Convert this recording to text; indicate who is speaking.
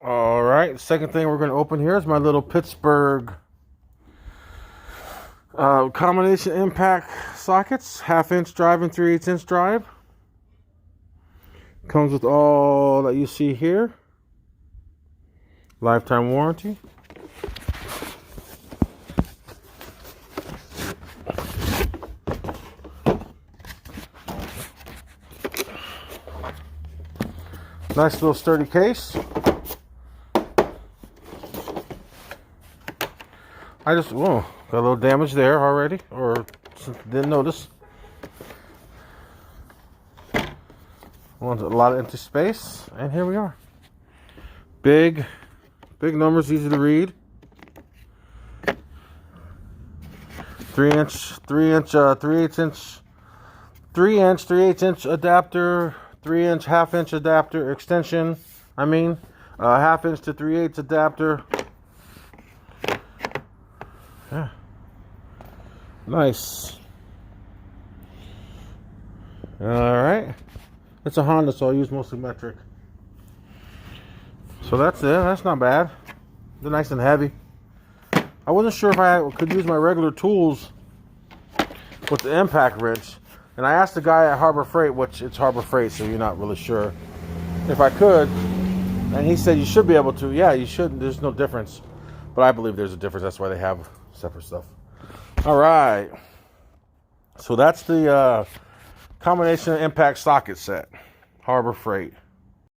Speaker 1: All right, second thing we're going to open here is my little Pittsburgh combination impact sockets, 1/2 inch drive and 3/8 inch drive. Comes with all that you see here. Lifetime warranty. Nice little sturdy case. Got a little damage there already, or didn't notice. A lot of empty space, and here we are. Big numbers, easy to read. 3/8 inch adapter, 3-inch, 1/2 inch adapter extension. 1/2 inch to 3/8 adapter. Yeah. Nice. Alright. It's a Honda, so I'll use mostly metric. So that's it. That's not bad. They're nice and heavy. I wasn't sure if I could use my regular tools with the impact wrench. And I asked the guy at Harbor Freight, which it's Harbor Freight, so you're not really sure, if I could. And he said you should be able to. Yeah, you should. There's no difference. But I believe there's a difference. That's why they have separate stuff. All right. So that's the combination impact socket set. Harbor Freight.